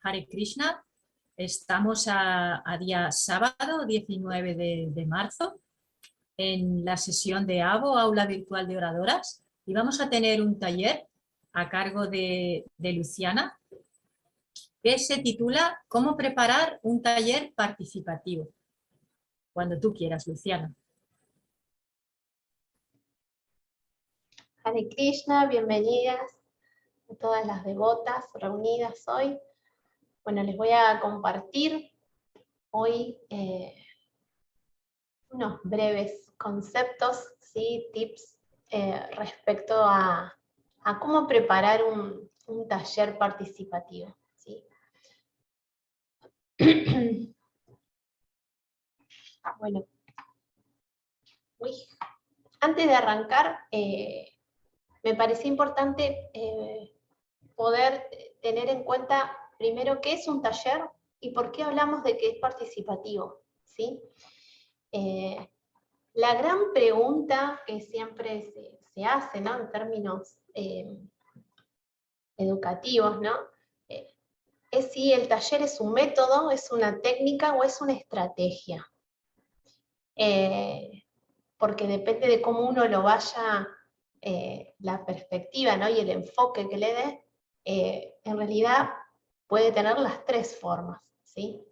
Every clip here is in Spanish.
Hare Krishna. Estamos a día sábado 19 de marzo en la sesión de AVO, Aula Virtual de Oradoras, y vamos a tener un taller a cargo de Luciana que se titula ¿Cómo preparar un taller participativo? Cuando tú quieras, Luciana. Hare Krishna, bienvenidas a todas las devotas reunidas hoy. Bueno, les voy a compartir hoy unos breves conceptos, ¿sí? Tips respecto a cómo preparar un taller participativo, ¿sí? Bueno, antes de arrancar, me parecía importante poder tener en cuenta primero qué es un taller y por qué hablamos de que es participativo, ¿sí? La gran pregunta que siempre se hace, ¿no? En términos educativos, ¿no? Es si el taller es un método, es una técnica o es una estrategia. Porque depende de cómo uno lo vaya, la perspectiva, ¿no? Y el enfoque que le dé, en realidad puede tener las tres formas, ¿sí?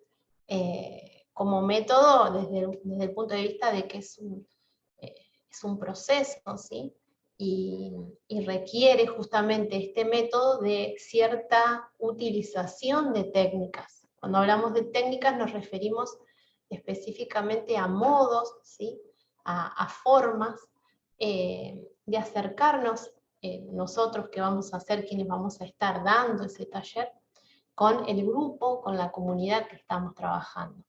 Como método desde el punto de vista de que es un proceso, ¿sí? Y requiere justamente este método de cierta utilización de técnicas. Cuando hablamos de técnicas nos referimos específicamente a modos, ¿sí? a formas de acercarnos, nosotros que vamos a ser quienes vamos a estar dando ese taller, con el grupo, con la comunidad que estamos trabajando.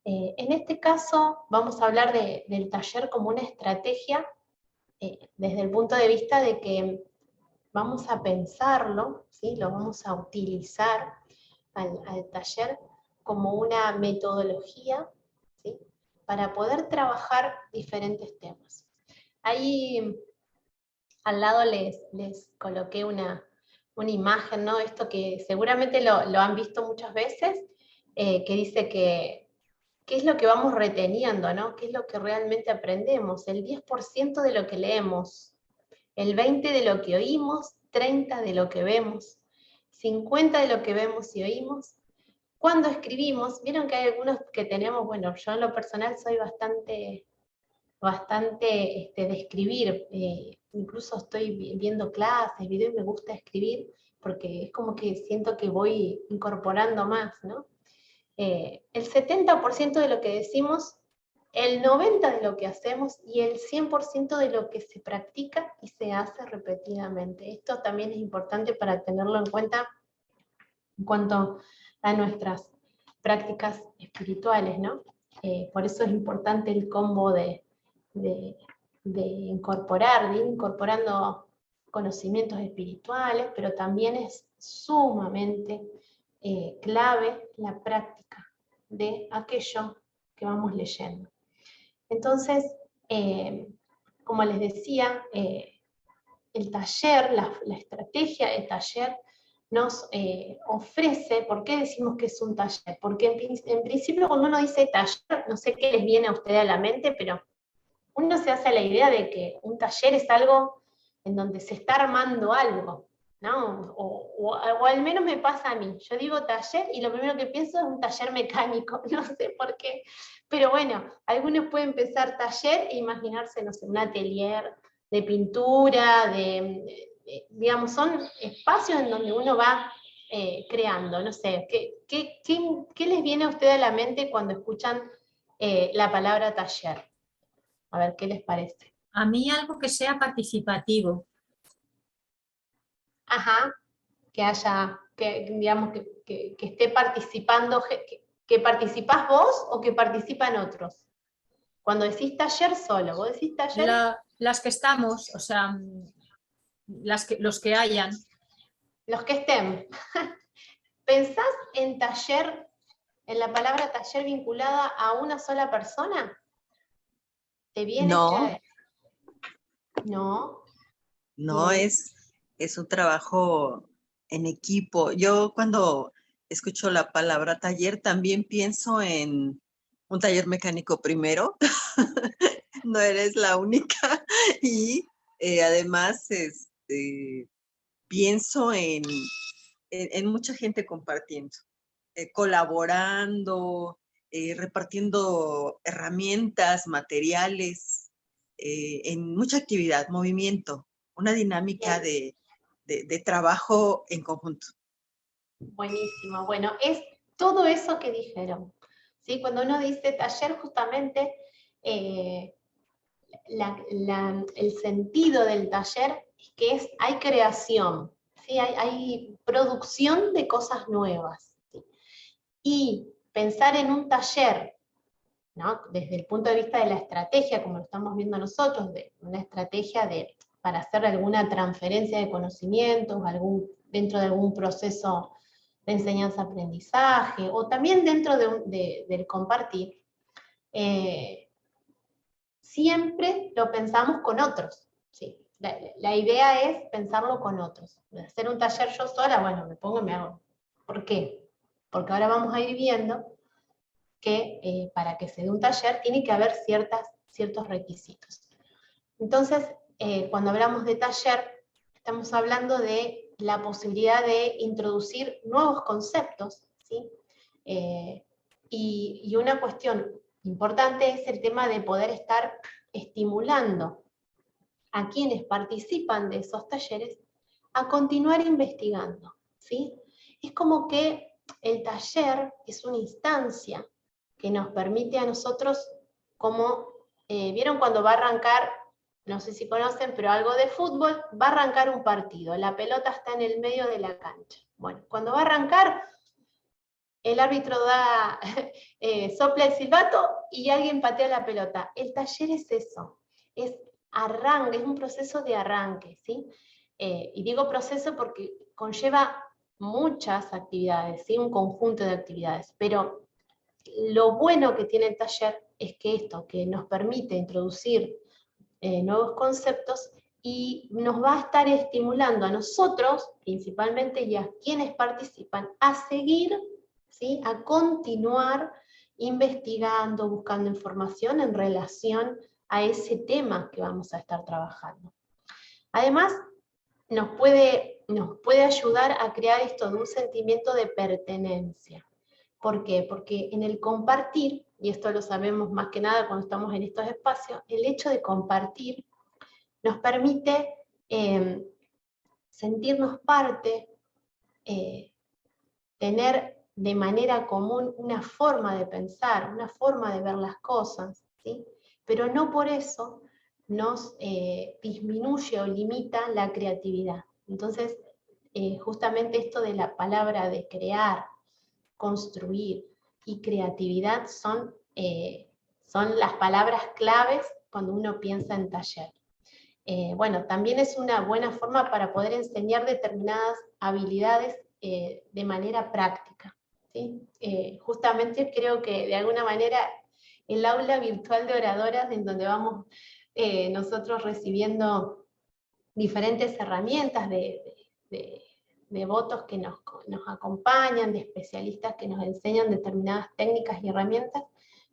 En este caso vamos a hablar del taller como una estrategia desde el punto de vista de que vamos a pensarlo, ¿sí? Lo vamos a utilizar al taller como una metodología, ¿sí? Para poder trabajar diferentes temas. Ahí al lado les coloqué una imagen, ¿no? Esto que seguramente lo han visto muchas veces, que dice que qué es lo que vamos reteniendo, ¿no? ¿Qué es lo que realmente aprendemos? El 10% de lo que leemos, el 20% de lo que oímos, 30% de lo que vemos, 50% de lo que vemos y oímos. Cuando escribimos, vieron que hay algunos que tenemos, bueno, yo en lo personal soy bastante de escribir, incluso estoy viendo clases, videos y me gusta escribir, porque es como que siento que voy incorporando más, ¿no? El 70% de lo que decimos, el 90% de lo que hacemos y el 100% de lo que se practica y se hace repetidamente. Esto también es importante para tenerlo en cuenta en cuanto a nuestras prácticas espirituales, ¿no? Por eso es importante el combo de incorporar, de ir incorporando conocimientos espirituales, pero también es sumamente clave la práctica de aquello que vamos leyendo. Entonces, como les decía, el taller, la estrategia del taller nos ofrece. ¿Por qué decimos que es un taller? Porque en principio cuando uno dice taller, no sé qué les viene a ustedes a la mente, pero uno se hace la idea de que un taller es algo en donde se está armando algo, ¿no? O al menos me pasa a mí. Yo digo taller y lo primero que pienso es un taller mecánico, no sé por qué. Pero bueno, algunos pueden pensar taller e imaginarse, no sé, un atelier de pintura, digamos, son espacios en donde uno va creando, no sé. ¿Qué les viene a ustedes a la mente cuando escuchan la palabra taller? A ver, ¿qué les parece? A mí algo que sea participativo. Ajá, que haya, digamos, que esté participando, que participás vos o que participan otros. Cuando decís taller solo, vos decís taller. Las que estamos, o sea, los que hayan. Los que estén. ¿Pensás en taller, en la palabra taller vinculada a una sola persona? ¿Te viene No. No. No, es un trabajo en equipo. Yo cuando escucho la palabra taller, también pienso en un taller mecánico primero. No eres la única. Y además, pienso en mucha gente compartiendo, colaborando, repartiendo herramientas, materiales, en mucha actividad, movimiento, una dinámica de trabajo en conjunto. Buenísimo. Bueno, es todo eso que dijeron. ¿Sí? Cuando uno dice taller, justamente el sentido del taller es que hay creación, ¿sí? Hay producción de cosas nuevas. ¿Sí? Y pensar en un taller, ¿no? Desde el punto de vista de la estrategia, como lo estamos viendo nosotros, de una estrategia para hacer alguna transferencia de conocimientos, dentro de algún proceso de enseñanza-aprendizaje, o también dentro del compartir, siempre lo pensamos con otros. ¿Sí? La idea es pensarlo con otros. De hacer un taller yo sola, bueno, me pongo y me hago. ¿Por qué? Porque ahora vamos a ir viendo que para que se dé un taller tiene que haber ciertos requisitos. Entonces, cuando hablamos de taller, estamos hablando de la posibilidad de introducir nuevos conceptos, ¿sí? Y una cuestión importante es el tema de poder estar estimulando a quienes participan de esos talleres a continuar investigando, ¿sí? Es como que el taller es una instancia que nos permite a nosotros, como, ¿vieron cuando va a arrancar, no sé si conocen, pero algo de fútbol, va a arrancar un partido, la pelota está en el medio de la cancha? Bueno, cuando va a arrancar, el árbitro sopla el silbato y alguien patea la pelota. El taller es eso, es arranque, es un proceso de arranque, ¿sí? Y digo proceso porque conlleva muchas actividades, ¿sí? Un conjunto de actividades, pero lo bueno que tiene el taller es que nos permite introducir nuevos conceptos y nos va a estar estimulando a nosotros, principalmente, y a quienes participan, a seguir, ¿sí? A continuar investigando, buscando información en relación a ese tema que vamos a estar trabajando. Además, nos puede ayudar a crear esto de un sentimiento de pertenencia. ¿Por qué? Porque en el compartir, y esto lo sabemos más que nada cuando estamos en estos espacios, el hecho de compartir nos permite sentirnos parte, tener de manera común una forma de pensar, una forma de ver las cosas, ¿sí? Pero no por eso nos disminuye o limita la creatividad. Entonces, justamente esto de la palabra de crear, construir y creatividad son las palabras claves cuando uno piensa en taller. Bueno, también es una buena forma para poder enseñar determinadas habilidades de manera práctica, ¿sí? Justamente creo que de alguna manera el aula virtual de oradoras, en donde vamos nosotros recibiendo diferentes herramientas de votos que nos acompañan, de especialistas que nos enseñan determinadas técnicas y herramientas,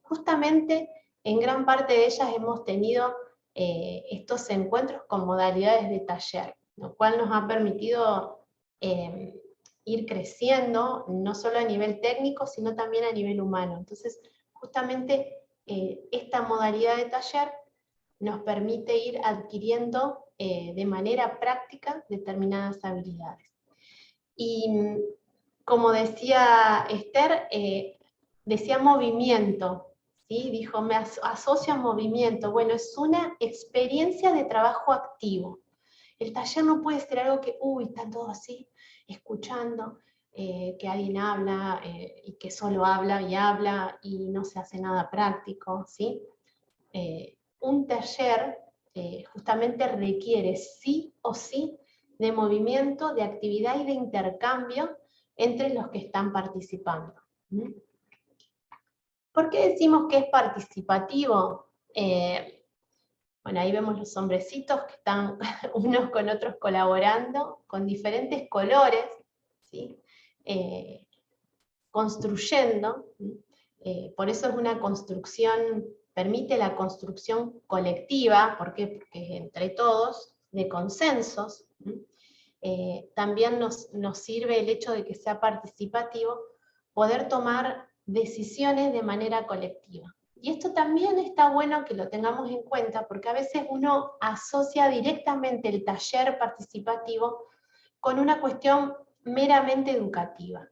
justamente en gran parte de ellas hemos tenido estos encuentros con modalidades de taller, lo cual nos ha permitido ir creciendo, no solo a nivel técnico, sino también a nivel humano. Entonces, justamente esta modalidad de taller nos permite ir adquiriendo de manera práctica determinadas habilidades. Y como decía Esther, decía movimiento, ¿sí? Dijo, me asocio a movimiento. Bueno, es una experiencia de trabajo activo. El taller no puede ser algo que, están todos así, escuchando, que alguien habla y que solo habla y no se hace nada práctico, ¿sí? Un taller justamente requiere sí o sí de movimiento, de actividad y de intercambio entre los que están participando. ¿Por qué decimos que es participativo? Bueno, ahí vemos los hombrecitos que están unos con otros colaborando, con diferentes colores, ¿sí? construyendo. Por eso es una construcción, permite la construcción colectiva. ¿Por qué? Porque es entre todos, de consensos. También nos sirve el hecho de que sea participativo, poder tomar decisiones de manera colectiva. Y esto también está bueno que lo tengamos en cuenta, porque a veces uno asocia directamente el taller participativo con una cuestión meramente educativa.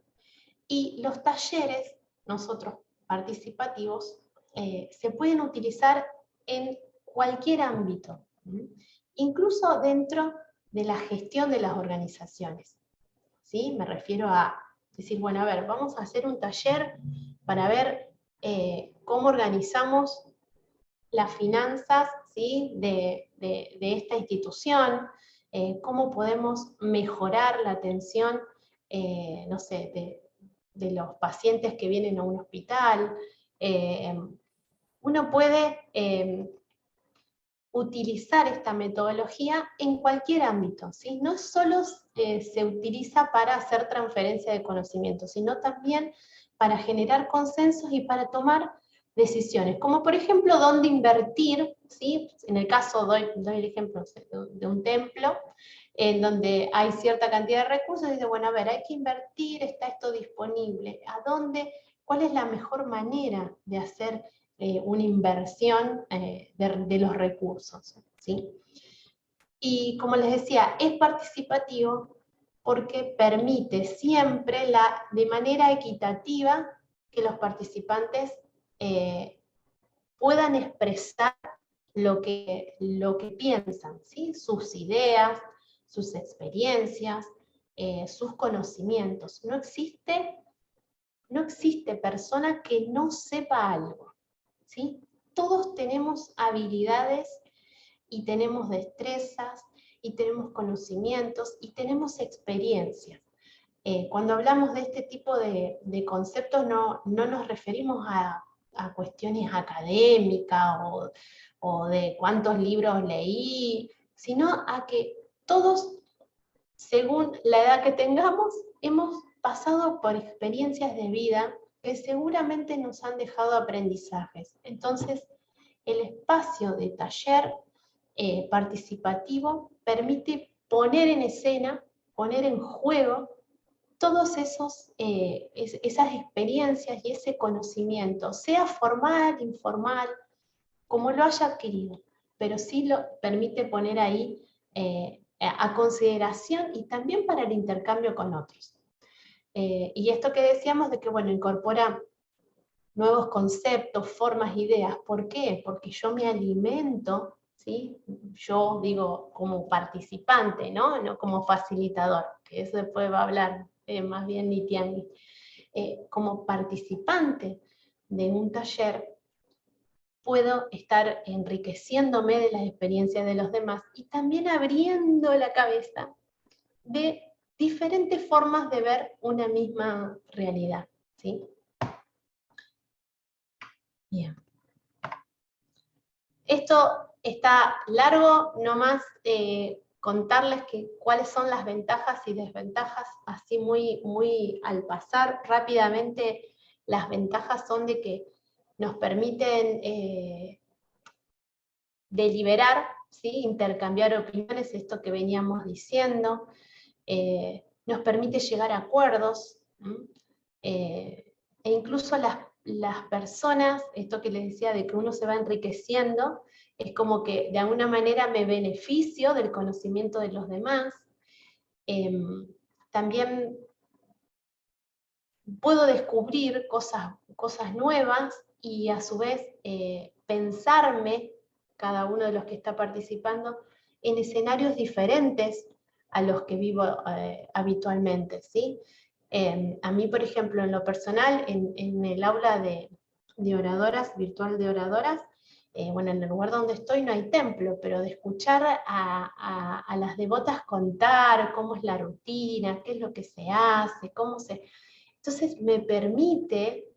Y los talleres, nosotros participativos, se pueden utilizar en cualquier ámbito, incluso dentro de la gestión de las organizaciones. ¿Sí? Me refiero a decir, bueno, a ver, vamos a hacer un taller para ver cómo organizamos las finanzas, ¿sí? de esta institución, cómo podemos mejorar la atención, no sé, de los pacientes que vienen a un hospital. Uno puede utilizar esta metodología en cualquier ámbito, ¿sí? No solo se utiliza para hacer transferencia de conocimiento, sino también para generar consensos y para tomar decisiones, como por ejemplo dónde invertir, ¿sí? En el caso, doy el ejemplo de un templo, en donde hay cierta cantidad de recursos, y dice, bueno, a ver, hay que invertir, está esto disponible, ¿a dónde? ¿Cuál es la mejor manera de hacer una inversión de los recursos? ¿Sí? Y como les decía, es participativo porque permite siempre de manera equitativa que los participantes puedan expresar lo que piensan, ¿sí? Sus ideas, sus experiencias, sus conocimientos. No existe persona que no sepa algo, ¿sí? Todos tenemos habilidades y tenemos destrezas y tenemos conocimientos y tenemos experiencias. Cuando hablamos de este tipo de conceptos no nos referimos a cuestiones académicas o de cuántos libros leí, sino a que todos, según la edad que tengamos, hemos pasado por experiencias de vida que seguramente nos han dejado aprendizajes. Entonces, el espacio de taller participativo permite poner en escena, poner en juego todas esas experiencias y ese conocimiento, sea formal, informal, como lo haya adquirido, pero sí lo permite poner ahí a consideración y también para el intercambio con otros. Y esto que decíamos de que, bueno, incorpora nuevos conceptos, formas, ideas. ¿Por qué? Porque yo me alimento, ¿sí? Yo digo como participante, ¿no? No como facilitador, que eso después va a hablar más bien Nitiangi. Como participante de un taller, puedo estar enriqueciéndome de las experiencias de los demás y también abriendo la cabeza de diferentes formas de ver una misma realidad, ¿sí? Bien. Esto está largo, nomás contarles cuáles son las ventajas y desventajas, así muy al pasar rápidamente. Las ventajas son de que nos permiten deliberar, ¿sí? Intercambiar opiniones, esto que veníamos diciendo, nos permite llegar a acuerdos, e incluso las personas, esto que les decía de que uno se va enriqueciendo, es como que de alguna manera me beneficio del conocimiento de los demás. También puedo descubrir cosas nuevas y a su vez pensarme, cada uno de los que está participando, en escenarios diferentes a los que vivo habitualmente, ¿sí? A mí, por ejemplo, en lo personal, en el aula de oradoras, virtual de oradoras, bueno, en el lugar donde estoy no hay templo, pero de escuchar a las devotas contar cómo es la rutina, qué es lo que se hace, entonces me permite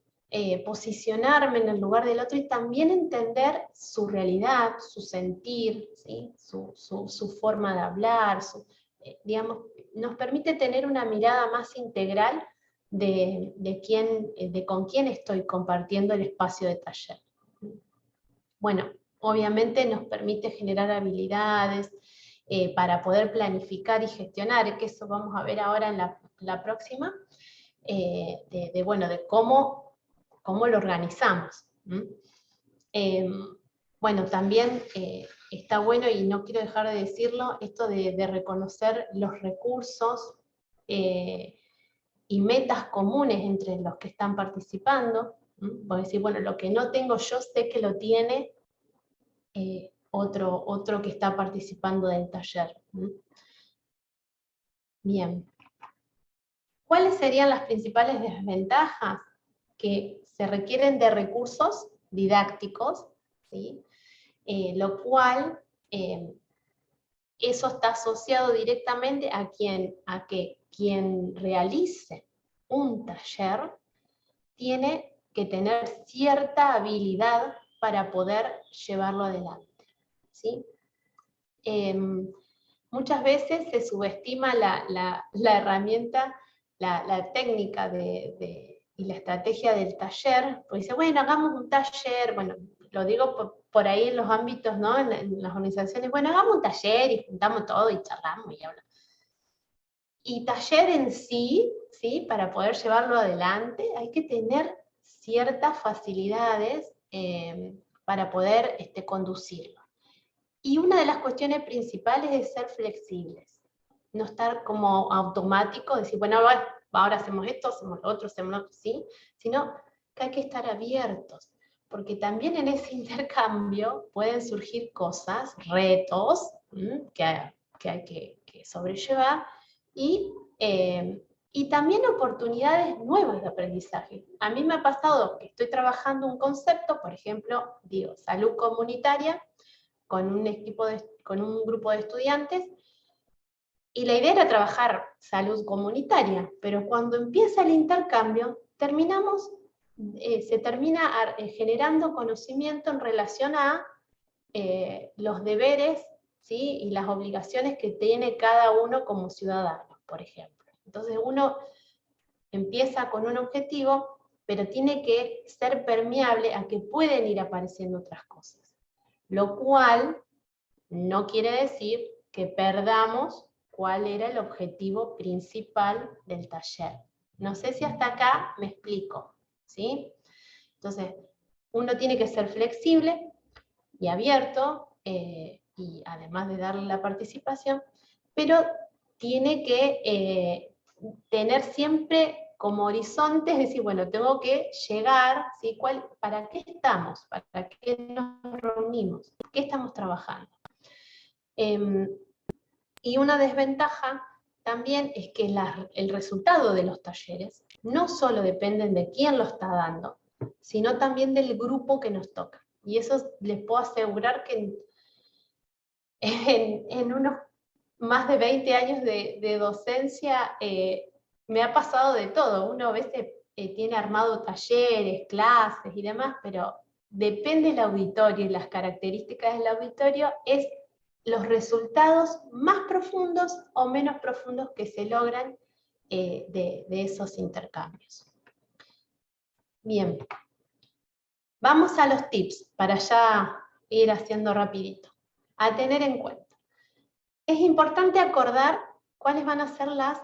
posicionarme en el lugar del otro y también entender su realidad, su sentir, ¿sí? su forma de hablar, digamos, nos permite tener una mirada más integral de con quién estoy compartiendo el espacio de taller. Bueno, obviamente nos permite generar habilidades para poder planificar y gestionar, que eso vamos a ver ahora en la próxima, de cómo lo organizamos. Bueno, también está bueno, y no quiero dejar de decirlo, esto de reconocer los recursos y metas comunes entre los que están participando. Porque decir, bueno, lo que no tengo yo sé que lo tiene otro que está participando del taller. Bien. ¿Cuáles serían las principales desventajas? Que se requieren de recursos didácticos, ¿sí? Lo cual eso está asociado directamente a que quien realice un taller tiene que tener cierta habilidad para poder llevarlo adelante, ¿sí? Muchas veces se subestima la herramienta, la técnica y la estrategia del taller, pues dice, bueno, hagamos un taller, bueno, lo digo por ahí en los ámbitos, ¿no? En las organizaciones, bueno, hagamos un taller y juntamos todo y charlamos y hablamos. Y taller en sí, ¿sí? Para poder llevarlo adelante, hay que tener ciertas facilidades para poder conducirlo. Y una de las cuestiones principales es ser flexibles. No estar como automático, decir, bueno, ahora hacemos esto, hacemos lo otro, ¿sí? Sino que hay que estar abiertos. Porque también en ese intercambio pueden surgir cosas, retos, que hay que sobrellevar, y también oportunidades nuevas de aprendizaje. A mí me ha pasado que estoy trabajando un concepto, por ejemplo, digo, salud comunitaria, con un grupo de estudiantes, y la idea era trabajar salud comunitaria, pero cuando empieza el intercambio, se termina generando conocimiento en relación a los deberes, ¿sí? Y las obligaciones que tiene cada uno como ciudadano, por ejemplo. Entonces uno empieza con un objetivo, pero tiene que ser permeable a que pueden ir apareciendo otras cosas. Lo cual no quiere decir que perdamos cuál era el objetivo principal del taller. No sé si hasta acá me explico, ¿sí? Entonces, uno tiene que ser flexible y abierto, y además de darle la participación, pero tiene que tener siempre como horizonte, es decir, bueno, tengo que llegar, ¿sí? ¿Para qué estamos? ¿Para qué nos reunimos? ¿Qué estamos trabajando? Y una desventaja también es que el resultado de los talleres no solo dependen de quién lo está dando, sino también del grupo que nos toca. Y eso les puedo asegurar que en unos más de 20 años de docencia me ha pasado de todo. Uno a veces tiene armado talleres, clases y demás, pero depende del auditorio y las características del auditorio, es los resultados más profundos o menos profundos que se logran de esos intercambios. Bien, vamos a los tips para ya ir haciendo rapidito. A tener en cuenta. Es importante acordar cuáles van a ser las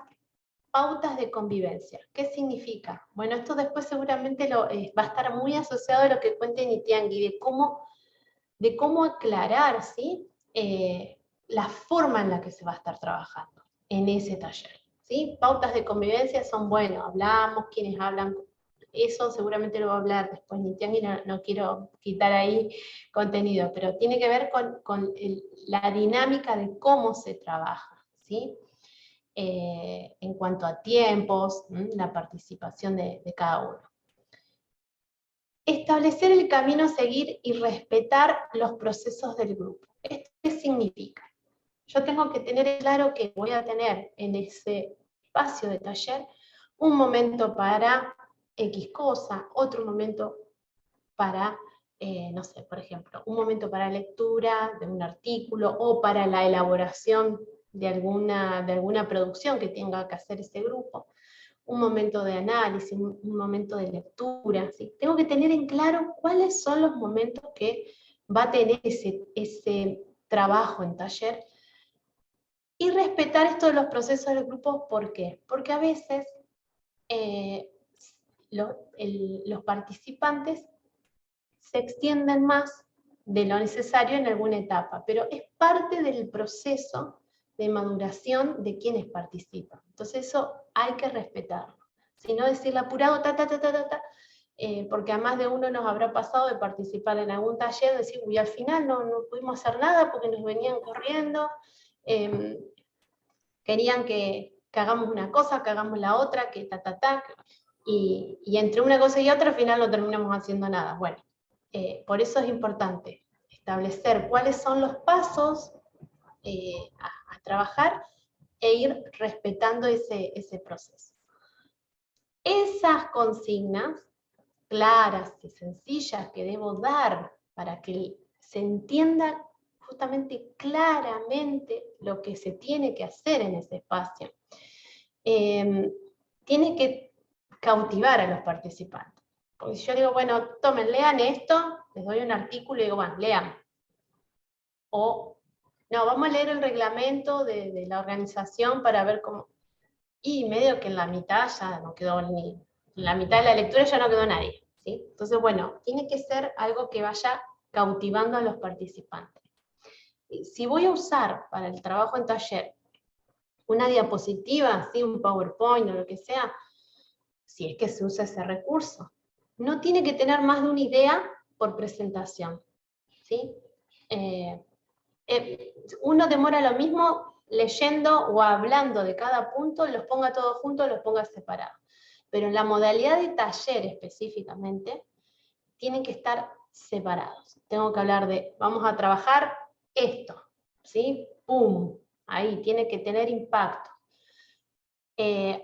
pautas de convivencia. ¿Qué significa? Bueno, esto después seguramente va a estar muy asociado a lo que cuente Nitiangui, de cómo aclarar, ¿sí? La forma en la que se va a estar trabajando en ese taller, ¿sí? Pautas de convivencia son, bueno, hablamos, quienes hablan, eso seguramente lo va a hablar después Nitiangui, no quiero quitar ahí contenido, pero tiene que ver con la dinámica de cómo se trabaja, ¿sí? En cuanto a tiempos, la participación de cada uno. Establecer el camino a seguir y respetar los procesos del grupo. ¿Esto qué significa? Yo tengo que tener claro que voy a tener en ese espacio de taller un momento para X cosa, otro momento para, no sé, por ejemplo, un momento para lectura de un artículo o para la elaboración de alguna producción que tenga que hacer ese grupo, un momento de análisis, un momento de lectura, ¿sí? Tengo que tener en claro cuáles son los momentos que va a tener ese trabajo en taller, y respetar esto de los procesos del grupo. ¿Por qué? Porque a veces los participantes se extienden más de lo necesario en alguna etapa, pero es parte del proceso de maduración de quienes participan. Entonces eso hay que respetarlo. Si no decirle apurado, porque a más de uno nos habrá pasado de participar en algún taller, decir, uy, al final no pudimos hacer nada porque nos venían corriendo, querían que hagamos una cosa, que hagamos la otra, que y entre una cosa y otra al final no terminamos haciendo nada. Bueno, por eso es importante establecer cuáles son los pasos a trabajar e ir respetando ese proceso. Esas consignas claras y sencillas que debo dar para que se entienda justamente claramente lo que se tiene que hacer en ese espacio, tiene que cautivar a los participantes. Porque si yo digo, bueno, tomen, lean esto, les doy un artículo y digo, bueno, lean. O, no, vamos a leer el reglamento de la organización para ver cómo... Y medio que en la mitad ya no quedó ni... En la mitad de la lectura ya no quedó nadie, ¿sí? Entonces, bueno, tiene que ser algo que vaya cautivando a los participantes. Si voy a usar para el trabajo en taller una diapositiva, ¿sí? Un PowerPoint o lo que sea, si es que se usa ese recurso, no tiene que tener más de una idea por presentación, ¿sí? Uno demora lo mismo leyendo o hablando de cada punto, los ponga todos juntos, los ponga separados. Pero en la modalidad de taller específicamente, tienen que estar separados. Tengo que hablar de, vamos a trabajar esto, ¿sí? ¡Pum! Ahí, tiene que tener impacto.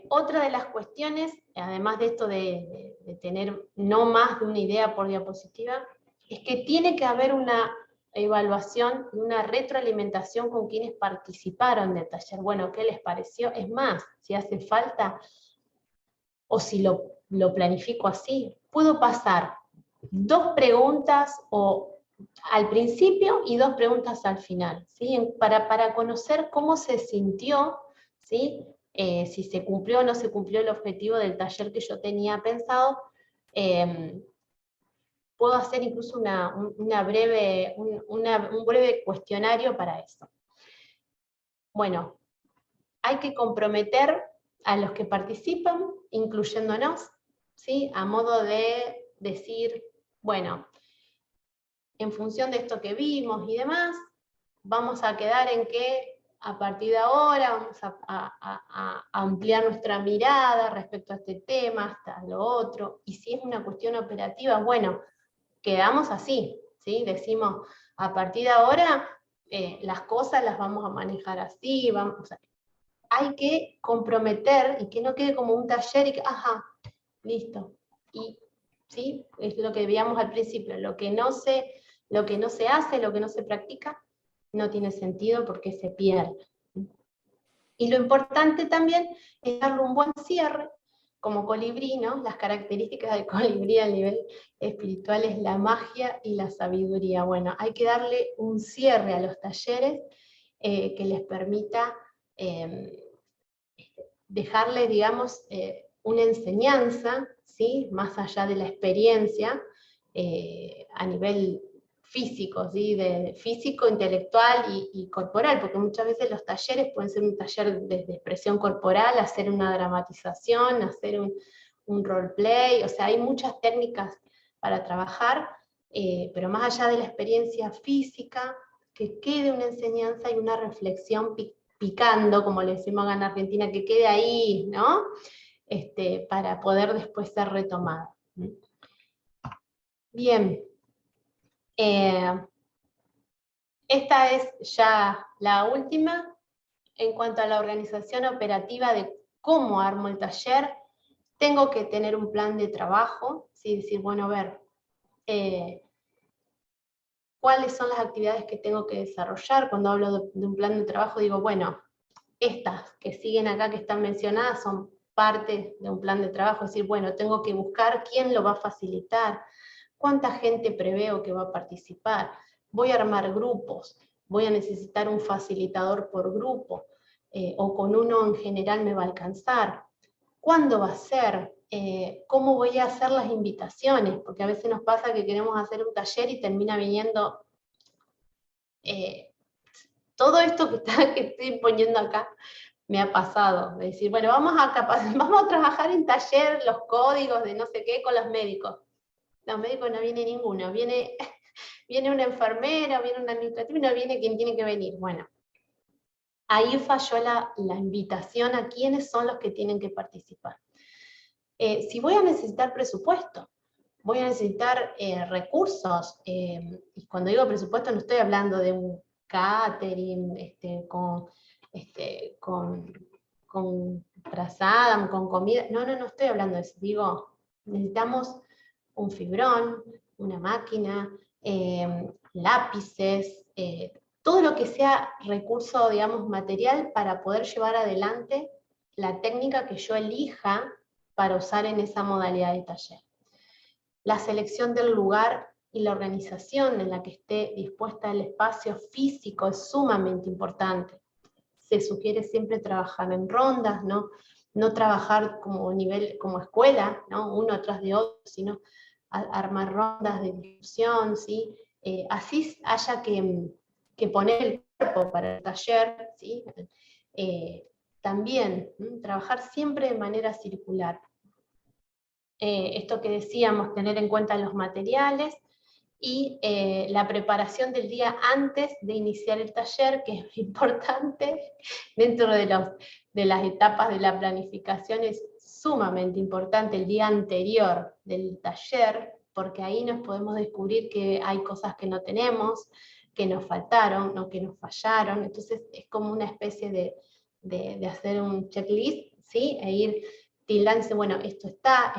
Otra de las cuestiones, además de esto de tener no más de una idea por diapositiva, es que tiene que haber una evaluación y una retroalimentación con quienes participaron del taller. Bueno, ¿qué les pareció? Es más, si hace falta, o si lo planifico así, puedo pasar 2 preguntas al principio y 2 preguntas al final, ¿sí? Para conocer cómo se sintió, ¿sí? Si se cumplió o no se cumplió el objetivo del taller que yo tenía pensado. Puedo hacer incluso un breve cuestionario para eso. Bueno, hay que comprometer a los que participan, incluyéndonos, ¿sí? A modo de decir, bueno, en función de esto que vimos y demás, vamos a quedar en que a partir de ahora vamos a ampliar nuestra mirada respecto a este tema, hasta lo otro, y si es una cuestión operativa, bueno, quedamos así, ¿sí? Decimos, a partir de ahora las cosas las vamos a manejar así, hay que comprometer y que no quede como un taller y que, ajá, listo. Y, ¿sí? Es lo que veíamos al principio, lo que no se hace, lo que no se practica, no tiene sentido porque se pierde. Y lo importante también es darle un buen cierre, como colibrí, ¿no? Las características del colibrí a nivel espiritual es la magia y la sabiduría. Bueno, hay que darle un cierre a los talleres que les permita dejarle, digamos, una enseñanza, ¿sí? Más allá de la experiencia, a nivel físico, ¿sí? De físico, intelectual y corporal, porque muchas veces los talleres pueden ser un taller de expresión corporal, hacer una dramatización, hacer un roleplay, o sea, hay muchas técnicas para trabajar, pero más allá de la experiencia física, que quede una enseñanza y una reflexión picando, como le decimos acá en Argentina, que quede ahí, ¿no? Para poder después ser retomado. Bien. Esta es ya la última. En cuanto a la organización operativa de cómo armo el taller, tengo que tener un plan de trabajo, ¿sí? Decir, bueno, a ver, ¿cuáles son las actividades que tengo que desarrollar? Cuando hablo de un plan de trabajo digo, bueno, estas que siguen acá, que están mencionadas, son parte de un plan de trabajo, es decir, bueno, tengo que buscar quién lo va a facilitar, cuánta gente preveo que va a participar, voy a armar grupos, voy a necesitar un facilitador por grupo, o con uno en general me va a alcanzar, cuándo va a ser, cómo voy a hacer las invitaciones, porque a veces nos pasa que queremos hacer un taller y termina viniendo todo esto que estoy poniendo acá. Me ha pasado, de decir, bueno, vamos a trabajar en taller los códigos de no sé qué con los médicos. Los médicos no viene ninguno, viene una enfermera, viene un administrativo y no viene quien tiene que venir. Bueno, ahí falló la invitación a quiénes son los que tienen que participar. Si voy a necesitar presupuesto, voy a necesitar recursos, y cuando digo presupuesto no estoy hablando de un catering con frazada, con comida, no estoy hablando de eso, digo, necesitamos un fibrón, una máquina, lápices, todo lo que sea recurso, digamos, material para poder llevar adelante la técnica que yo elija para usar en esa modalidad de taller. La selección del lugar y la organización en la que esté dispuesta el espacio físico es sumamente importante. Se sugiere siempre trabajar en rondas, no trabajar como escuela, ¿no? Uno atrás de otro, sino armar rondas de discusión, ¿sí? Así haya que poner el cuerpo para el taller, ¿sí? También trabajar siempre de manera circular. Esto que decíamos, tener en cuenta los materiales y la preparación del día antes de iniciar el taller, que es importante dentro de las etapas de la planificación, es sumamente importante el día anterior del taller, porque ahí nos podemos descubrir que hay cosas que no tenemos, que nos faltaron, o que nos fallaron, entonces es como una especie de hacer un checklist, ¿sí? E ir tildando, bueno, esto está,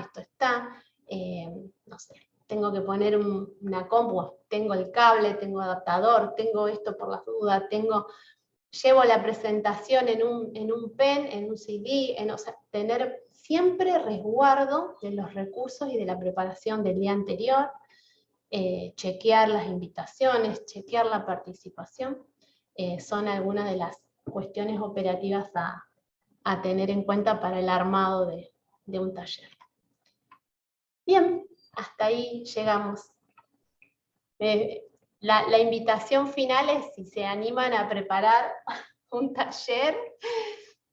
no sé, tengo que poner una compu, tengo el cable, tengo adaptador, tengo esto por las dudas, llevo la presentación en un pen, en un CD, o sea, tener siempre resguardo de los recursos y de la preparación del día anterior, chequear las invitaciones, chequear la participación, son algunas de las cuestiones operativas a tener en cuenta para el armado de un taller. Bien, hasta ahí llegamos. La invitación final es si se animan a preparar un taller,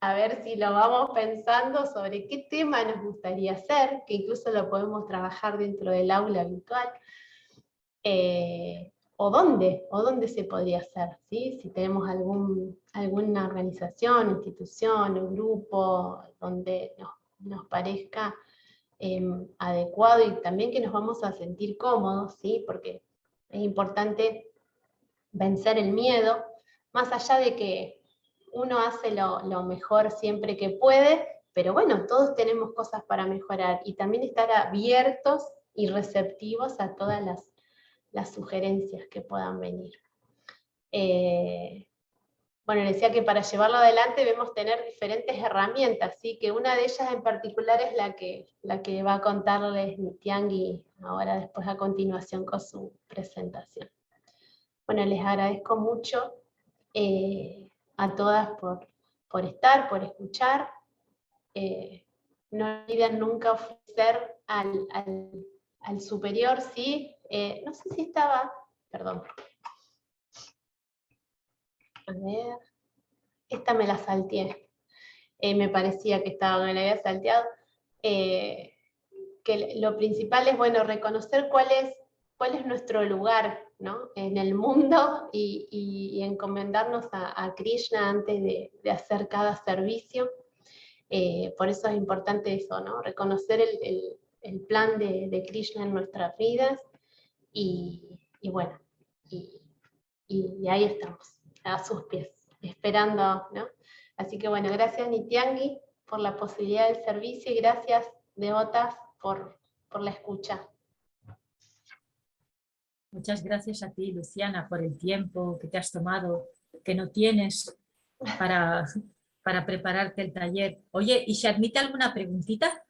a ver si lo vamos pensando sobre qué tema nos gustaría hacer, que incluso lo podemos trabajar dentro del aula virtual, o dónde se podría hacer, ¿sí? Si tenemos alguna organización, institución, un grupo donde nos parezca adecuado y también que nos vamos a sentir cómodos, ¿sí? Porque es importante vencer el miedo, más allá de que uno hace lo mejor siempre que puede, pero bueno, todos tenemos cosas para mejorar y también estar abiertos y receptivos a todas las sugerencias que puedan venir. Bueno, les decía que para llevarlo adelante debemos tener diferentes herramientas, ¿sí? Que una de ellas en particular es la que va a contarles Nitiangui ahora después a continuación con su presentación. Bueno, les agradezco mucho a todas por estar, por escuchar. No olviden nunca ofrecer al superior, ¿sí? No sé si estaba, perdón. A ver, esta me la salteé. Me parecía que me la había salteado. Que lo principal es, bueno, reconocer cuál es nuestro lugar, ¿no? En el mundo y encomendarnos a Krishna antes de hacer cada servicio. Por eso es importante eso, ¿no? Reconocer el plan de Krishna en nuestras vidas y bueno, y ahí estamos, a sus pies, esperando, ¿no? Así que bueno, gracias Nitiangui por la posibilidad del servicio y gracias devotas por la escucha. Muchas gracias a ti, Luciana, por el tiempo que te has tomado, que no tienes para para prepararte el taller. Oye, ¿y se admite alguna preguntita?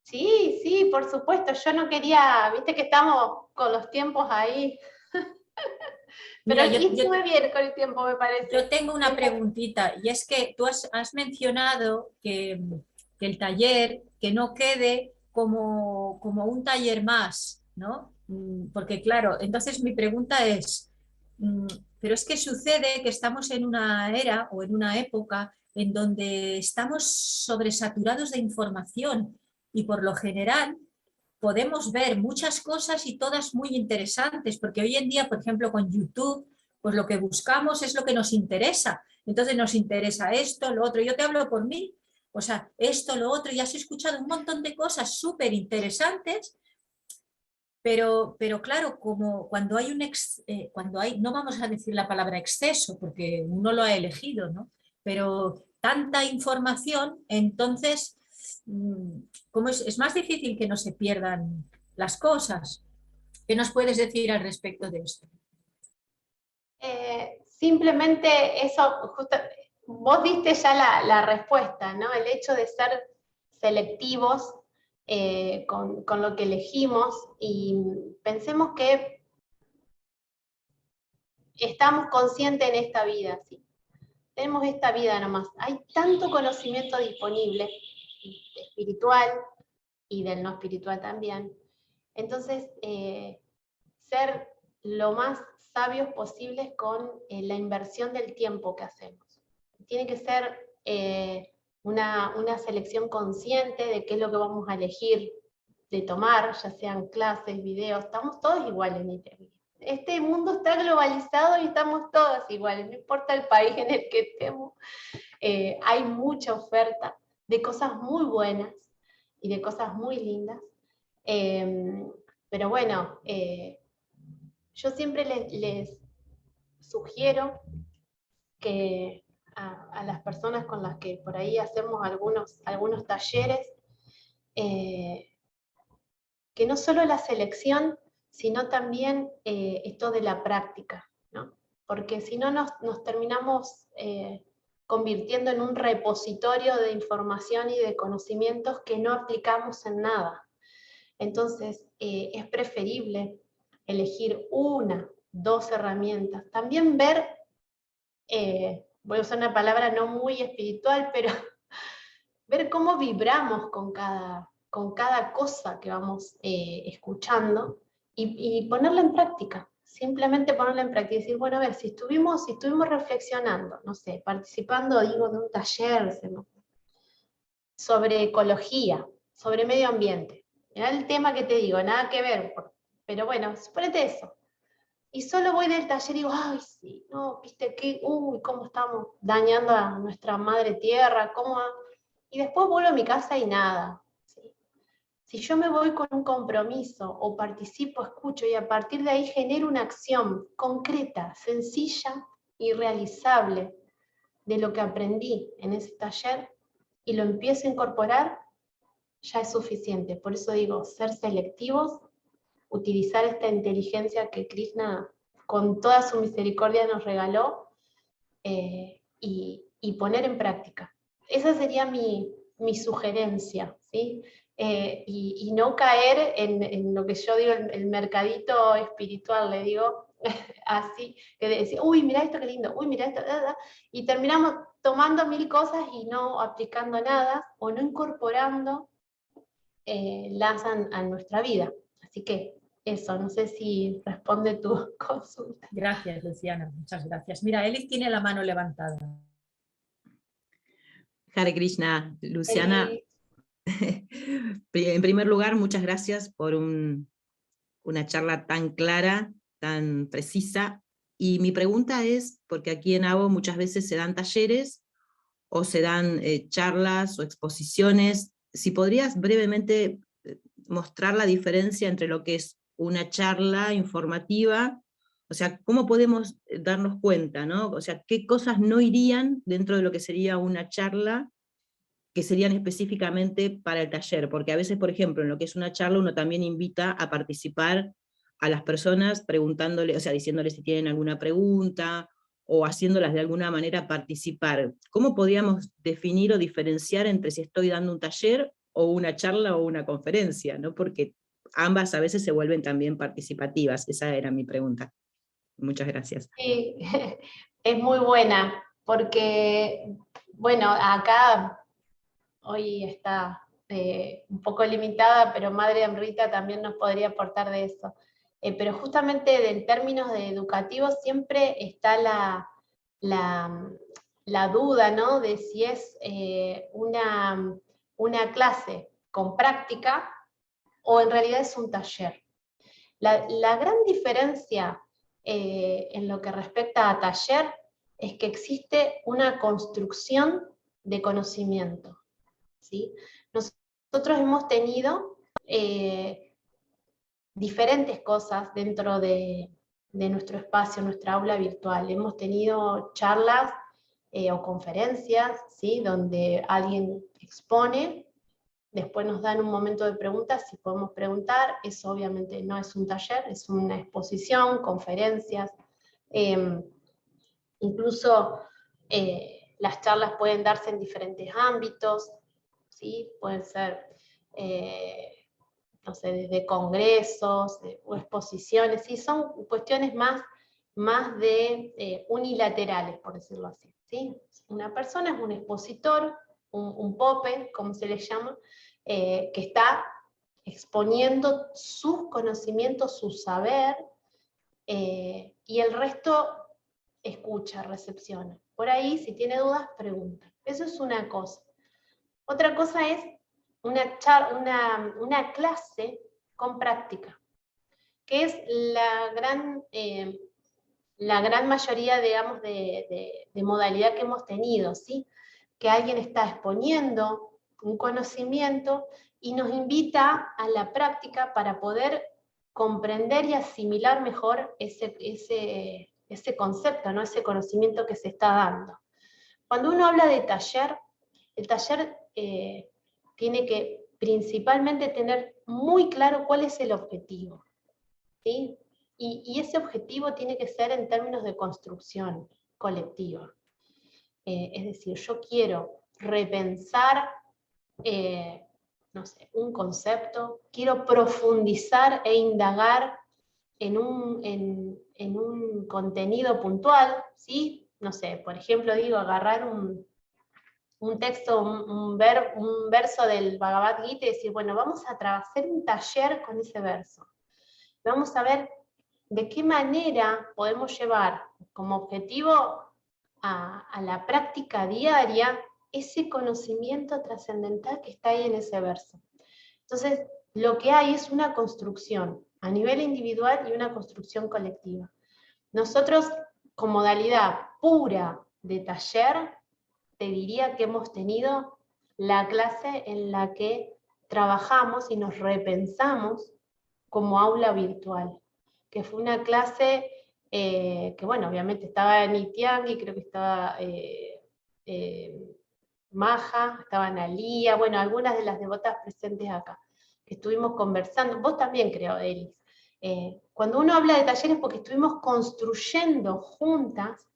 Sí, sí, por supuesto. Yo no quería, viste que estamos con los tiempos ahí. Pero Mira, yo, y estuve bien con el tiempo, me parece. yo tengo una preguntita, y es que tú has mencionado que el taller, que no quede como un taller más, ¿no? Porque claro, entonces mi pregunta es, mm, pero es que sucede que estamos en una era o en una época en donde estamos sobresaturados de información y por lo general podemos ver muchas cosas y todas muy interesantes, porque hoy en día, por ejemplo, con YouTube, pues lo que buscamos es lo que nos interesa. Entonces nos interesa esto, lo otro. Yo te hablo por mí, o sea, esto, lo otro, y has escuchado un montón de cosas súper interesantes, pero claro, como cuando hay cuando hay, no vamos a decir la palabra exceso, porque uno lo ha elegido, ¿no? Pero tanta información, entonces, como es más difícil que no se pierdan las cosas. ¿Qué nos puedes decir al respecto de esto? Simplemente eso, vos diste ya la respuesta, ¿no? El hecho de ser selectivos con lo que elegimos y pensemos que estamos conscientes en esta vida, ¿sí? Tenemos esta vida nomás. Hay tanto conocimiento disponible, espiritual y del no espiritual también. Entonces, ser lo más sabios posibles con la inversión del tiempo que hacemos. Tiene que ser una selección consciente de qué es lo que vamos a elegir de tomar, ya sean clases, videos, estamos todos iguales en Internet. Este mundo está globalizado y estamos todos iguales, no importa el país en el que estemos. Hay mucha oferta de cosas muy buenas y de cosas muy lindas. Pero bueno, yo siempre les sugiero que a las personas con las que por ahí hacemos algunos talleres, que no solo la selección, sino también esto de la práctica, ¿no? Porque si no nos terminamos convirtiendo en un repositorio de información y de conocimientos que no aplicamos en nada. Entonces, es preferible elegir una, dos herramientas. También ver, voy a usar una palabra no muy espiritual, pero ver cómo vibramos con cada cosa que vamos escuchando y ponerla en práctica. Simplemente ponerla en práctica y decir, bueno, a ver, si estuvimos reflexionando, no sé, participando, digo, de un taller sobre ecología, sobre medio ambiente. Era el tema que te digo, nada que ver, pero bueno, suponete eso. Y solo voy del taller y digo, ay, sí, no, viste qué, uy, cómo estamos dañando a nuestra madre tierra, y después vuelvo a mi casa y nada. ¿Sí? Si yo me voy con un compromiso o participo, escucho y a partir de ahí genero una acción concreta, sencilla y realizable de lo que aprendí en ese taller y lo empiezo a incorporar, ya es suficiente. Por eso digo, ser selectivos, utilizar esta inteligencia que Krishna con toda su misericordia nos regaló y poner en práctica. Esa sería mi sugerencia, ¿sí? Y no caer en lo que yo digo, el mercadito espiritual, le digo, así, que decir, uy, mira esto, qué lindo, uy, mira esto, y terminamos tomando 1000 cosas y no aplicando nada, o no incorporando las a nuestra vida. Así que eso, no sé si responde tu consulta. Gracias, Luciana, muchas gracias. Mira, Elis tiene la mano levantada. Hare Krishna, Luciana. En primer lugar, muchas gracias por una charla tan clara, tan precisa. Y mi pregunta es, porque aquí en ABO muchas veces se dan talleres o se dan charlas o exposiciones, si podrías brevemente mostrar la diferencia entre lo que es una charla informativa, o sea, ¿cómo podemos darnos cuenta, ¿no? O sea, qué cosas no irían dentro de lo que sería una charla que serían específicamente para el taller, porque a veces, por ejemplo, en lo que es una charla, uno también invita a participar a las personas preguntándole, o sea, diciéndole si tienen alguna pregunta, o haciéndolas de alguna manera participar. ¿Cómo podríamos definir o diferenciar entre si estoy dando un taller o una charla o una conferencia, ¿no? Porque ambas a veces se vuelven también participativas. Esa era mi pregunta. Muchas gracias. Sí, es muy buena, porque, bueno, acá hoy está un poco limitada, pero Madre Amrita también nos podría aportar de eso. Pero justamente en términos de educativos siempre está la duda, ¿no? De si es una clase con práctica o en realidad es un taller. La gran diferencia en lo que respecta a taller es que existe una construcción de conocimiento, ¿sí? Nosotros hemos tenido diferentes cosas dentro de nuestro espacio, nuestra aula virtual. Hemos tenido charlas o conferencias, ¿sí? Donde alguien expone. Después nos dan un momento de preguntas, si podemos preguntar. Eso obviamente no es un taller, es una exposición, conferencias. Incluso las charlas pueden darse en diferentes ámbitos, ¿sí? Pueden ser, no sé, desde congresos o exposiciones, ¿sí? Son cuestiones más de unilaterales, por decirlo así, ¿sí? Una persona es un expositor, un pope, como se le llama, que está exponiendo sus conocimientos, su saber, y el resto escucha, recepciona. Por ahí, si tiene dudas, pregunta. Eso es una cosa. Otra cosa es una clase con práctica, que es la gran mayoría, digamos, de modalidad que hemos tenido, ¿sí? Que alguien está exponiendo un conocimiento y nos invita a la práctica para poder comprender y asimilar mejor ese concepto, ¿no? Ese conocimiento que se está dando. Cuando uno habla de taller, el taller tiene que principalmente tener muy claro cuál es el objetivo, ¿sí? Y ese objetivo tiene que ser en términos de construcción colectiva. Es decir, yo quiero repensar, no sé, un concepto, quiero profundizar e indagar en un contenido puntual, ¿sí? No sé, por ejemplo, digo, agarrar un texto, un verso del Bhagavad Gita y decir, bueno, vamos a hacer un taller con ese verso. Vamos a ver de qué manera podemos llevar como objetivo a la práctica diaria ese conocimiento trascendental que está ahí en ese verso. Entonces, lo que hay es una construcción a nivel individual y una construcción colectiva. Nosotros, con modalidad pura de taller, te diría que hemos tenido la clase en la que trabajamos y nos repensamos como aula virtual, que fue una clase que, bueno, obviamente estaba Nitiangi, creo que estaba Maja, estaba Analía, bueno, algunas de las devotas presentes acá, que estuvimos conversando, vos también creo, Elis. Cuando uno habla de talleres, porque estuvimos construyendo juntas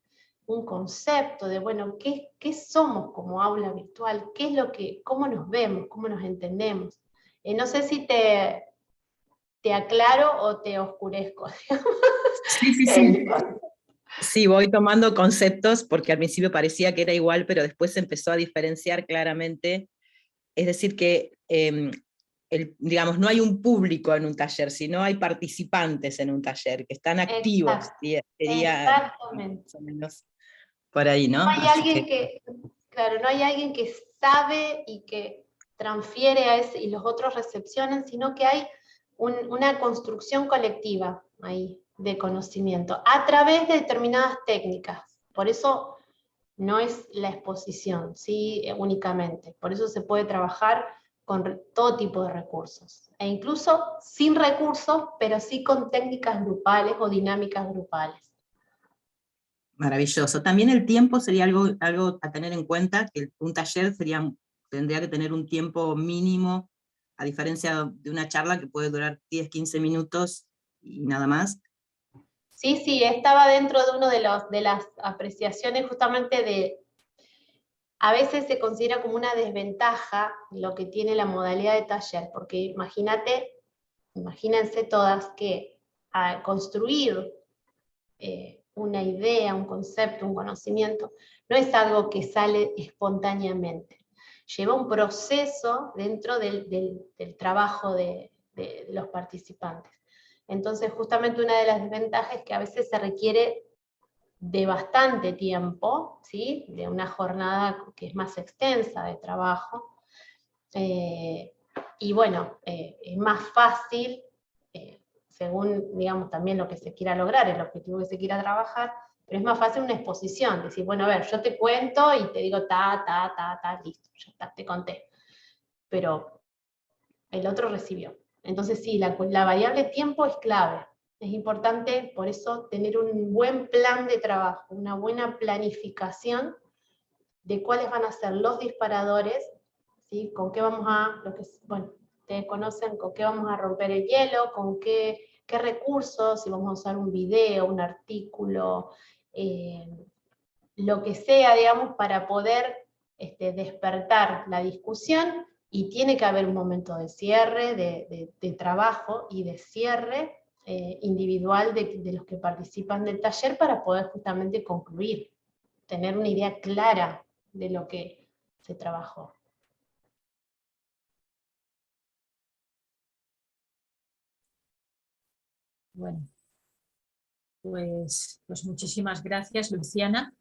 un concepto de, bueno, ¿qué somos como aula virtual? ¿Qué es lo que, cómo nos vemos, cómo nos entendemos? No sé si te aclaro o te oscurezco. Sí. Sí, voy tomando conceptos porque al principio parecía que era igual, pero después se empezó a diferenciar claramente. Es decir que, digamos, no hay un público en un taller, sino hay participantes en un taller que están activos. Sería Exactamente. más o menos por ahí, ¿no? No hay alguien claro, no hay alguien que sabe y que transfiere a ese y los otros recepcionan, sino que hay una construcción colectiva ahí de conocimiento a través de determinadas técnicas. Por eso no es la exposición, ¿sí? Únicamente. Por eso se puede trabajar con todo tipo de recursos. E incluso sin recursos, pero sí con técnicas grupales o dinámicas grupales. Maravilloso. También el tiempo sería algo a tener en cuenta, que un taller tendría que tener un tiempo mínimo, a diferencia de una charla que puede durar 10, 15 minutos y nada más. Sí, estaba dentro de uno de las apreciaciones justamente de, a veces se considera como una desventaja lo que tiene la modalidad de taller, porque imagínense todas que a construir una idea, un concepto, un conocimiento, no es algo que sale espontáneamente. Lleva un proceso dentro del trabajo de los participantes. Entonces, justamente una de las desventajas es que a veces se requiere de bastante tiempo, ¿sí? De una jornada que es más extensa de trabajo. Y bueno, es más fácil, según, digamos, también lo que se quiera lograr, el objetivo que se quiera trabajar, pero es más fácil una exposición, decir, bueno, a ver, yo te cuento y te digo listo, ya está, te conté. Pero el otro recibió. Entonces sí, la variable tiempo es clave. Es importante, por eso, tener un buen plan de trabajo, una buena planificación de cuáles van a ser los disparadores, ¿sí? Con qué vamos a, bueno, ustedes conocen con qué vamos a romper el hielo, con qué recursos, si vamos a usar un video, un artículo, lo que sea, digamos, para poder despertar la discusión, y tiene que haber un momento de cierre, de trabajo y de cierre individual de los que participan del taller para poder justamente concluir, tener una idea clara de lo que se trabajó. Bueno, pues muchísimas gracias, Luciana,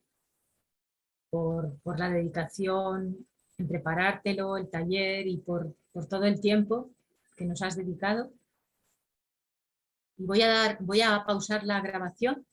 por la dedicación en preparártelo, el taller, y por todo el tiempo que nos has dedicado. Y voy a pausar la grabación